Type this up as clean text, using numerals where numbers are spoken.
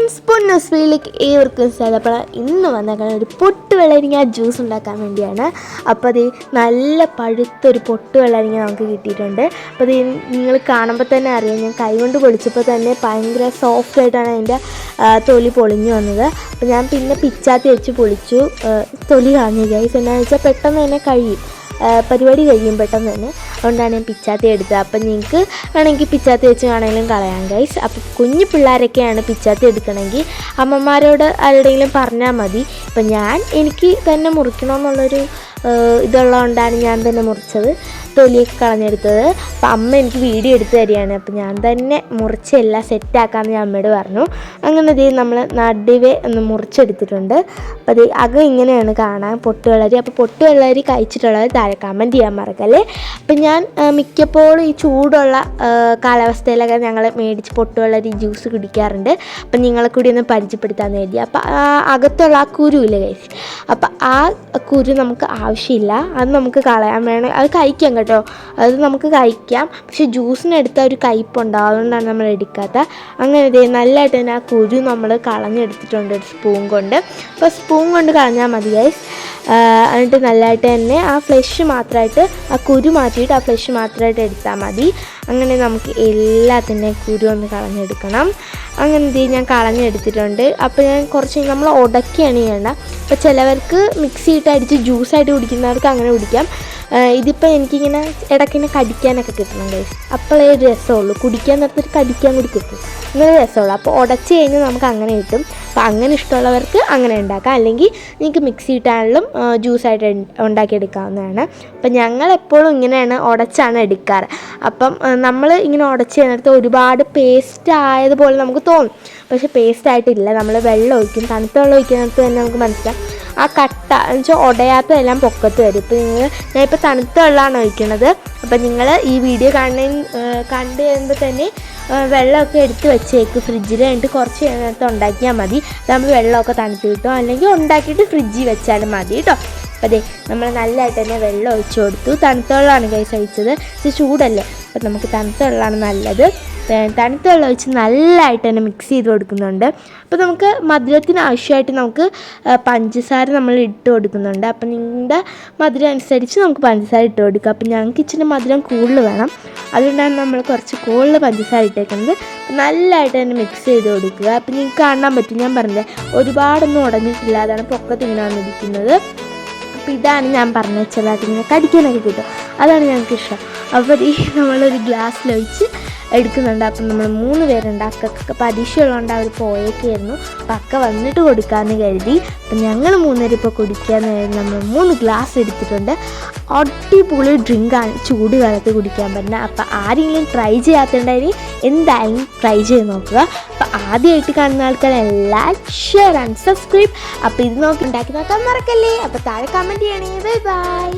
Friends, പൊന്നൂസ്വീലേക്ക് ഏവർക്കും സ്വാഗതം. അപ്പോൾ ഇന്ന് വന്നേക്കാൻ ഒരു പൊട്ട് വെള്ളരിങ്ങ ജ്യൂസ് ഉണ്ടാക്കാൻ വേണ്ടിയാണ്. അപ്പോൾ അത് നല്ല പഴുത്തൊരു പൊട്ട് വെള്ളരിങ്ങ നമുക്ക് കിട്ടിയിട്ടുണ്ട്. അപ്പോൾ അത് നിങ്ങൾ കാണുമ്പോൾ തന്നെ അറിയാം, ഞാൻ കൈകൊണ്ട് പൊളിച്ചപ്പോൾ തന്നെ ഭയങ്കര സോഫ്റ്റായിട്ടാണ് അതിൻ്റെ തൊലി പൊളിഞ്ഞു വന്നത്. അപ്പോൾ ഞാൻ പിന്നെ പിച്ചാത്തി വെച്ച് പൊളിച്ചു. തൊലി കളഞ്ഞു ഗൈസ്. എന്താണെന്ന് വെച്ചാൽ പെട്ടെന്ന് തന്നെ കഴിയും, പരിപാടി കഴിയും പെട്ടെന്ന് തന്നെ. അതുകൊണ്ടാണ് ഞാൻ പിച്ചാത്തി എടുത്തത്. അപ്പം നിങ്ങൾക്ക് വേണമെങ്കിൽ പിച്ചാത്തി വെച്ച് വേണമെങ്കിലും കളയാം ഗൈസ്. അപ്പം കുഞ്ഞു പിള്ളേരൊക്കെയാണ് പിച്ചാത്തി എടുക്കണമെങ്കിൽ അമ്മമാരോട് ആരുടെയെങ്കിലും പറഞ്ഞാൽ മതി. ഇപ്പം എനിക്ക് തന്നെ മുറിക്കണമെന്നുള്ളൊരു ഇതുള്ളതുകൊണ്ടാണ് ഞാൻ തന്നെ മുറിച്ചത്, തൊലിയൊക്കെ കളഞ്ഞെടുത്തത്. അപ്പം അമ്മ എനിക്ക് വീഡിയോ എടുത്ത് തരികയാണ്. അപ്പം ഞാൻ തന്നെ മുറിച്ച് എല്ലാം സെറ്റാക്കാമെന്ന് ഞാൻ അമ്മയോട് പറഞ്ഞു. അങ്ങനെ നമ്മൾ നടുവേ ഒന്ന് മുറിച്ചെടുത്തിട്ടുണ്ട്. അപ്പം അത് അകം ഇങ്ങനെയാണ് കാണാൻ പൊട്ട് വെള്ളരി. അപ്പോൾ പൊട്ട് വെള്ളരി കഴിച്ചിട്ടുള്ളത് താഴെ കമൻറ്റ് ചെയ്യാൻ മറക്കല്ലേ. അപ്പം ഞാൻ മിക്കപ്പോഴും ഈ ചൂടുള്ള കാലാവസ്ഥയിലൊക്കെ ഞങ്ങൾ മേടിച്ച് പൊട്ട് വെള്ളരി ജ്യൂസ് കുടിക്കാറുണ്ട്. അപ്പം നിങ്ങളെ കൂടി ഒന്ന് പരിചയപ്പെടുത്താമെന്ന് കരുതി. അപ്പം അകത്തുള്ള ആ കുരു ഇല്ല കഴിച്ച്, അപ്പം ആ കുരു നമുക്ക് ആവശ്യമില്ല, അത് നമുക്ക് കളയാൻ വേണം. അത് കഴിക്കാം കേട്ടോ, അത് നമുക്ക് കഴിക്കാം. പക്ഷെ ജ്യൂസിനെടുത്ത ഒരു കയ്പുണ്ടാവും, അതുകൊണ്ടാണ് നമ്മൾ എടുക്കാത്ത. അങ്ങനെ നല്ലതായിട്ട് തന്നെ ആ കുരു നമ്മൾ കളഞ്ഞെടുത്തിട്ടുണ്ട് ഒരു സ്പൂൺ കൊണ്ട്. അപ്പോൾ സ്പൂൺ കൊണ്ട് കളഞ്ഞാൽ മതി ഗൈസ്. എന്നിട്ട് നല്ലതായിട്ട് തന്നെ ആ ഫ്ലഷ് മാത്രമായിട്ട്, ആ കുരു മാറ്റിയിട്ട് ആ ഫ്ലഷ് മാത്രമായിട്ട് എടുത്താൽ മതി. അങ്ങനെ നമുക്ക് എല്ലാത്തിൻ്റെ കുരു ഒന്ന് കളഞ്ഞെടുക്കണം. അങ്ങനെ ഞാൻ കളഞ്ഞെടുത്തിട്ടുണ്ട്. അപ്പോൾ ഞാൻ കുറച്ച് നമ്മൾ ഉടക്കിയാണ് ചെയ്യേണ്ട. അപ്പോൾ ചിലവർക്ക് മിക്സിയിട്ട് അടിച്ച് ജ്യൂസായിട്ട് കുടിക്കുന്നവർക്ക് അങ്ങനെ കുടിക്കാം. ഇതിപ്പോൾ എനിക്കിങ്ങനെ ഇടയ്ക്കിങ്ങനെ കടിക്കാനൊക്കെ കിട്ടണം ഗൈസ്, അപ്പോഴേ ഒരു രസമുള്ളൂ. കുടിക്കാൻ നേരത്തൊരു കടിക്കാൻ കൂടി കിട്ടും, അങ്ങനെ രസമുള്ളൂ. അപ്പോൾ ഉടച്ച് കഴിഞ്ഞാൽ നമുക്ക് അങ്ങനെ കിട്ടും. അപ്പോൾ അങ്ങനെ ഇഷ്ടമുള്ളവർക്ക് അങ്ങനെ ഉണ്ടാക്കാം, അല്ലെങ്കിൽ നിങ്ങൾക്ക് മിക്സി ഇട്ടാണെങ്കിലും ജ്യൂസായിട്ട് ഉണ്ടാക്കിയെടുക്കാവുന്നതാണ്. അപ്പം ഞങ്ങളെപ്പോഴും ഇങ്ങനെയാണ് ഉടച്ചാണ് എടുക്കാറ്. അപ്പം നമ്മൾ ഇങ്ങനെ ഉടച്ച് ചെയ്യുന്നിടത്ത് ഒരുപാട് പേസ്റ്റ് ആയതുപോലെ നമുക്ക് തോന്നും, പക്ഷേ പേസ്റ്റ് ആയിട്ടില്ല. നമ്മൾ വെള്ളം ഒഴിക്കും, തണുത്ത വെള്ളം ഒഴിക്കുന്നിടത്ത് തന്നെ നമുക്ക് മനസ്സിലാവും ആ കട്ട എന്ന് വെച്ചാൽ ഉടയാത്തതെല്ലാം പൊക്കത്ത് വരും. ഇപ്പോൾ ഞാനിപ്പോൾ തണുത്ത വെള്ളമാണ് ഒഴിക്കണത്. അപ്പം നിങ്ങൾ ഈ വീഡിയോ കണ്ട് കഴിയുമ്പോൾ തന്നെ വെള്ളമൊക്കെ എടുത്ത് വെച്ചേക്ക് ഫ്രിഡ്ജിൽ. എന്നിട്ട് കുറച്ച് നേരത്തെ ഉണ്ടാക്കിയാൽ മതി. നമ്മൾ വെള്ളമൊക്കെ തണുത്ത് കിട്ടും, അല്ലെങ്കിൽ ഉണ്ടാക്കിയിട്ട് ഫ്രിഡ്ജിൽ വെച്ചാലും മതി കേട്ടോ. അപ്പോൾ അതെ, നമ്മൾ നല്ലതായിട്ട് തന്നെ വെള്ളം ഒഴിച്ചു കൊടുത്തു. തണുത്ത വെള്ളമാണ് കൈസ് ഒഴിച്ചത്, ഇത് ചൂടല്ലേ. അപ്പോൾ നമുക്ക് തണുത്ത വെള്ളമാണ് നല്ലത്. തണുത്ത വെള്ളം ഒഴിച്ച് നല്ലതായിട്ട് തന്നെ മിക്സ് ചെയ്ത് കൊടുക്കുന്നുണ്ട്. അപ്പോൾ നമുക്ക് മധുരത്തിന് ആവശ്യമായിട്ട് നമുക്ക് പഞ്ചസാര നമ്മൾ ഇട്ട് കൊടുക്കുന്നുണ്ട്. അപ്പം നിങ്ങളുടെ മധുരം അനുസരിച്ച് നമുക്ക് പഞ്ചസാര ഇട്ട് കൊടുക്കുക. അപ്പം ഞങ്ങൾക്ക് ഇച്ചിരി മധുരം കൂടുതൽ വേണം, അതുകൊണ്ടാണ് നമ്മൾ കുറച്ച് കൂടുതൽ പഞ്ചസാര ഇട്ടേക്കുന്നത്. നല്ലതായിട്ട് തന്നെ മിക്സ് ചെയ്ത് കൊടുക്കുക. അപ്പം നിങ്ങൾക്ക് കാണാൻ പറ്റും, ഞാൻ പറഞ്ഞില്ലേ ഒരുപാടൊന്നും ഉടഞ്ഞിട്ടില്ല, അതാണ് പൊക്കത്ത് ഇങ്ങനെ വന്നിരിക്കുന്നത്. അപ്പോൾ ഇതാണ് ഞാൻ പറഞ്ഞ ചിലതിങ്ങനെ കടിക്കാനൊക്കെ കിട്ടും, അതാണ് ഞങ്ങൾക്ക് ഇഷ്ടം. അപ്പോൾ ഈ നമ്മളൊരു ഗ്ലാസ്സിലൊഴിച്ച് എടുക്കുന്നുണ്ട്. അപ്പം നമ്മൾ 3 പേരുണ്ട്. അക്കൊക്കെ പരീക്ഷയുള്ളതുകൊണ്ട് അവർ പോയേക്കായിരുന്നു. അപ്പം അക്ക വന്നിട്ട് കൊടുക്കാമെന്ന് കരുതി. അപ്പം ഞങ്ങൾ 3 പേര് ഇപ്പോൾ കുടിക്കാമെന്ന് കരുതി നമ്മൾ 3 ഗ്ലാസ് എടുത്തിട്ടുണ്ട്. അടിപൊളി ഡ്രിങ്കാണ്, ചൂട് കാലത്ത് കുടിക്കാൻ പറ്റുന്ന. അപ്പം ആരെങ്കിലും ട്രൈ ചെയ്യാത്തതുണ്ടെങ്കിൽ എന്തായാലും ട്രൈ ചെയ്ത് നോക്കുക. അപ്പം ആദ്യമായിട്ട് കാണുന്ന ആൾക്കാരെല്ലാം ഷെയർ ആൻഡ് സബ്സ്ക്രൈബ്. അപ്പോൾ ഇത് ഉണ്ടാക്കി നോക്കാൻ മറക്കല്ലേ. അപ്പോൾ താഴെ കമൻറ്റ് ചെയ്യണേ. Bye bye.